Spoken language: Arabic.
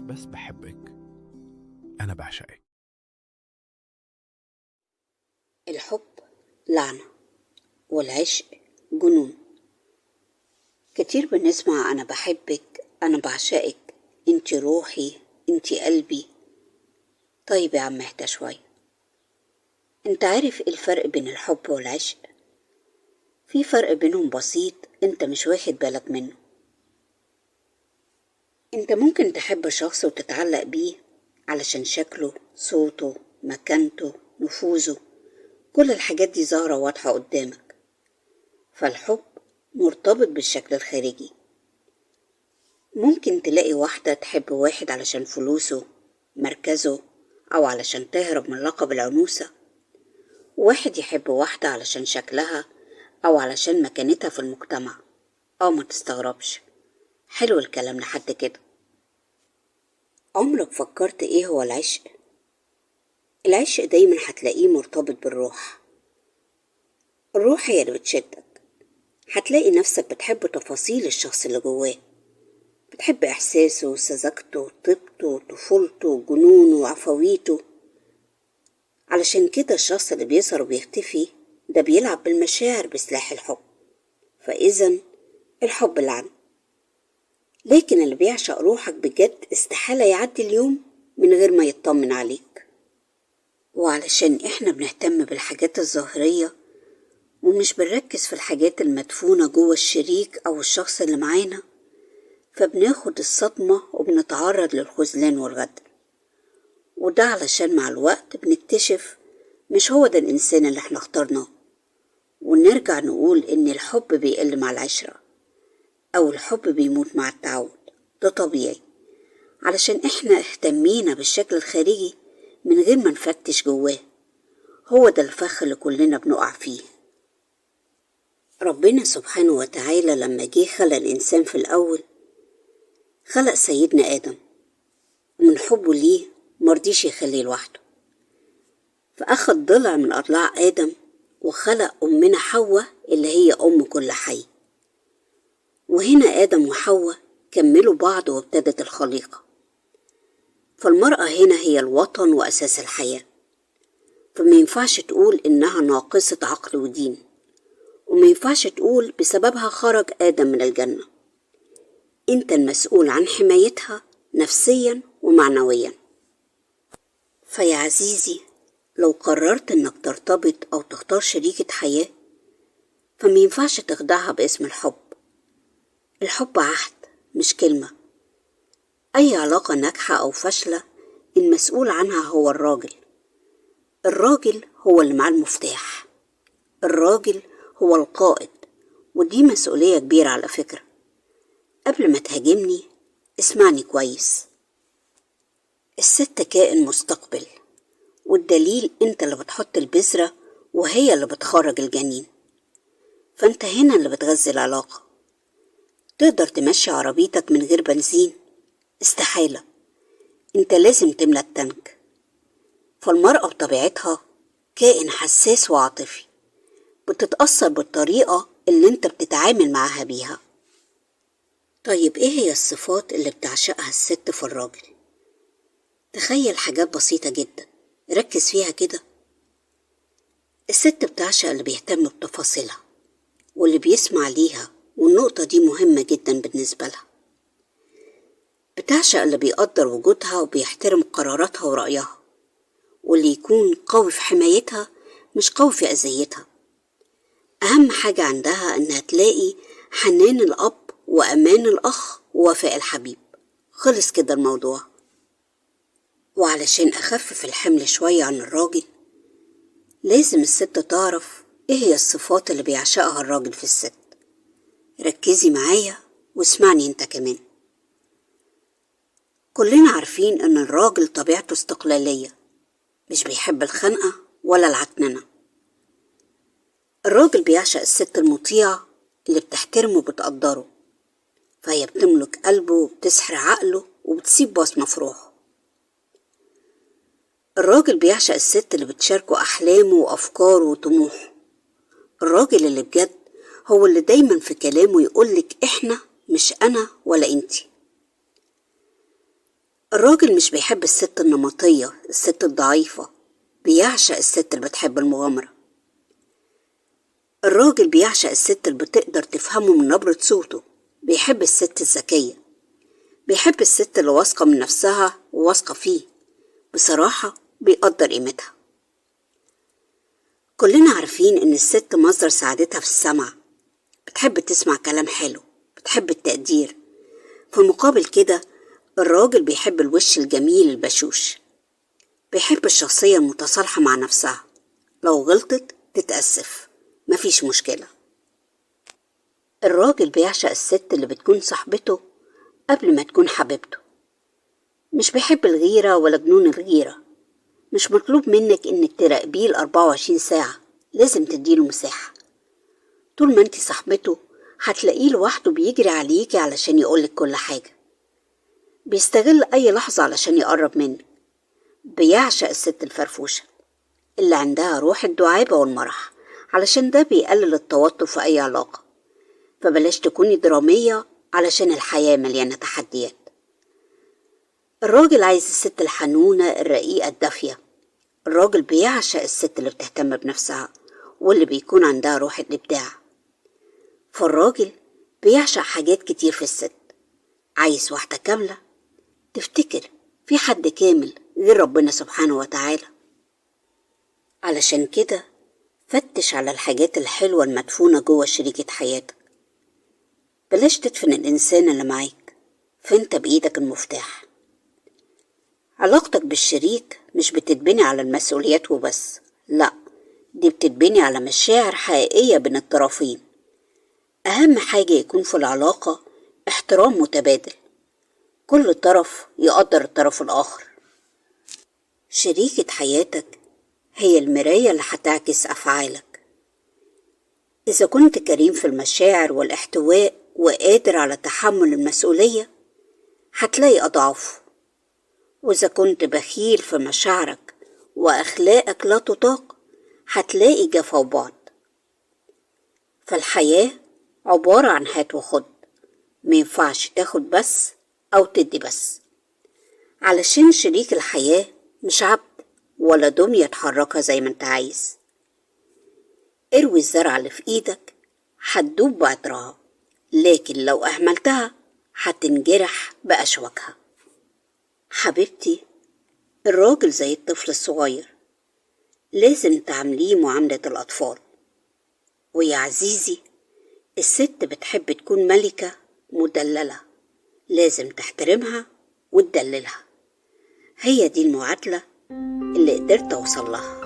بس بحبك، أنا بعشقك. الحب لعنة والعشق جنون. كتير بنسمع أنا بحبك، أنا بعشقك، انتي روحي، انتي قلبي. طيب يا عم اهدى شوية. انت عارف ايه الفرق بين الحب والعشق؟ في فرق بينهم بسيط انت مش واخد بالك منه. انت ممكن تحب شخص وتتعلق بيه علشان شكله، صوته، مكانته، نفوذه، كل الحاجات دي ظاهرة واضحة قدامك. فالحب مرتبط بالشكل الخارجي. ممكن تلاقي واحدة تحب واحد علشان فلوسه، مركزه، أو علشان تهرب من لقب العنوسة. واحد يحب واحدة علشان شكلها أو علشان مكانتها في المجتمع. ما تستغربش، حلو الكلام لحد كده. عمرك فكرت ايه هو العشق؟ العشق دايما هتلاقيه مرتبط بالروح. الروح هي اللي بتشدك. هتلاقي نفسك بتحب تفاصيل الشخص اللي جواه، بتحب إحساسه، سذاجته، طيبته، طفولته، جنونه وعفويته. علشان كده الشخص اللي بيظهر وبيختفي ده بيلعب بالمشاعر بسلاح الحب. فإذا الحب لعنة. لكن اللي بيعشق روحك بجد استحالة يعدي اليوم من غير ما يطمن عليك. وعلشان احنا بنهتم بالحاجات الظاهرية ومش بنركز في الحاجات المدفونة جوه الشريك أو الشخص اللي معانا، فبناخد الصدمة وبنتعرض للخذلان والغدر. وده علشان مع الوقت بنكتشف مش هو ده الإنسان اللي احنا اخترناه، ونرجع نقول إن الحب بيقل مع العشرة أو الحب بيموت مع التعود. ده طبيعي علشان احنا اهتمينا بالشكل الخارجي من غير ما نفتش جواه. هو ده الفخ اللي كلنا بنقع فيه. ربنا سبحانه وتعالى لما جه خلق الإنسان في الأول خلق سيدنا آدم، ومن حبه ليه مرضيش يخليه لوحده، فأخد ضلع من أضلاع آدم وخلق أمنا حواء اللي هي أم كل حي. وهنا آدم وحواء كملوا بعض وابتدت الخليقة. فالمرأة هنا هي الوطن وأساس الحياة، فما ينفعش تقول إنها ناقصة عقل ودين، وما ينفعش تقول بسببها خرج آدم من الجنة. أنت المسؤول عن حمايتها نفسيا ومعنويا. فيا عزيزي، لو قررت إنك ترتبط أو تختار شريكة حياة فما ينفعش تخدعها باسم الحب. الحب عهد مش كلمة. أي علاقة ناجحة أو فاشلة المسؤول عنها هو الراجل. الراجل هو اللي معاه المفتاح. الراجل هو القائد، ودي مسؤولية كبيرة على فكرة. قبل ما تهاجمني اسمعني كويس. الست كائن مستقبل، والدليل انت اللي بتحط البذرة وهي اللي بتخرج الجنين. فانت هنا اللي بتغذي العلاقة. تقدر تمشي عربيتك من غير بنزين؟ استحالة. انت لازم تملى التانك. فالمرأة بطبيعتها كائن حساس وعاطفي، بتتأثر بالطريقة اللي انت بتتعامل معاها بيها. طيب ايه هي الصفات اللي بتعشقها الست في الراجل؟ تخيل حاجات بسيطة جدا، ركز فيها كده. الست بتعشق اللي بيهتم بتفاصيلها واللي بيسمع ليها، والنقطة دي مهمة جدا بالنسبة لها. بتعشق اللي بيقدر وجودها وبيحترم قراراتها ورأيها، واللي يكون قوي في حمايتها مش قوي في أذيتها. أهم حاجة عندها إنها تلاقي حنان الأب وأمان الأخ ووفاء الحبيب. خلص كده الموضوع. وعلشان أخفف الحمل شوية عن الراجل، لازم الست تعرف إيه هي الصفات اللي بيعشقها الراجل في الست. ركزي معايا واسمعني انت كمان. كلنا عارفين إن الراجل طبيعته استقلالية، مش بيحب الخنقة ولا العكننة. الراجل بيعشق الست المطيعة اللي بتحترمه وبتقدره، فهي بتملك قلبه وبتسحر عقله وبتسيب بصمة في روحه. الراجل بيعشق الست اللي بتشاركه أحلامه وأفكاره وطموحه. الراجل اللي بجد هو اللي دايما في كلامه يقولك إحنا، مش أنا ولا إنتي. الراجل مش بيحب الست النمطية، الست الضعيفة، بيعشق الست اللي بتحب المغامرة. الراجل بيعشق الست اللي بتقدر تفهمه من نبرة صوته، بيحب الست الذكية، بيحب الست اللي واثقة من نفسها وواثقة فيه، بصراحة بيقدر قيمتها. كلنا عارفين إن الست مصدر سعادتها في السمع، بتحب تسمع كلام حلو، بتحب التقدير. في مقابل كده الراجل بيحب الوش الجميل البشوش، بيحب الشخصية المتصالحة مع نفسها، لو غلطت تتأسف، مفيش مشكلة. الراجل بيعشق الست اللي بتكون صاحبته قبل ما تكون حبيبته، مش بيحب الغيرة ولا جنون الغيرة. مش مطلوب منك انك تراقبيه 24 ساعة، لازم تديله مساحة. طول ما انتي صاحبته هتلاقيه لوحده بيجري عليكي علشان يقولك كل حاجة، بيستغل اي لحظة علشان يقرب منك. بيعشق الست الفرفوشة اللي عندها روح الدعابة والمرح، علشان ده بيقلل التوتر في اي علاقة. فبلاش تكوني درامية علشان الحياة مليانة تحديات. الراجل عايز الست الحنونة الرقيقة الدافية. الراجل بيعشق الست اللي بتهتم بنفسها واللي بيكون عندها روح الإبداع. فالراجل بيعشق حاجات كتير في الست، عايز واحدة كاملة تفتكر في حد كامل غير ربنا سبحانه وتعالى. علشان كده فتش على الحاجات الحلوة المدفونة جوه شريكة حياتك. بلاش تدفن الإنسان اللي معاك، فانت بإيدك المفتاح. علاقتك بالشريك مش بتتبني على المسؤوليات وبس، لا، دي بتتبني على مشاعر حقيقية بين الطرفين. أهم حاجة يكون في العلاقة احترام متبادل، كل طرف يقدر الطرف الآخر. شريكة حياتك هي المراية اللي هتعكس أفعالك. إذا كنت كريم في المشاعر والاحتواء وقادر على تحمل المسؤولية هتلاقي أضعاف، وإذا كنت بخيل في مشاعرك وأخلاقك لا تطاق هتلاقي جفا وبعد. فالحياة عبارة عن هات وخد، مينفعش تاخد بس أو تدي بس، علشان شريك الحياة مش عبد ولا دمية تحركها زي ما انت عايز. اروي الزرع اللي في ايدك هتدوب بعطرها، لكن لو أهملتها هتنجرح بأشواكها. حبيبتي، الراجل زي الطفل الصغير، لازم تعامليه معاملة الأطفال. ويا عزيزي، الست بتحب تكون ملكة مدللة، لازم تحترمها وتدللها. هي دي المعادلة اللي قدرت أوصل لها.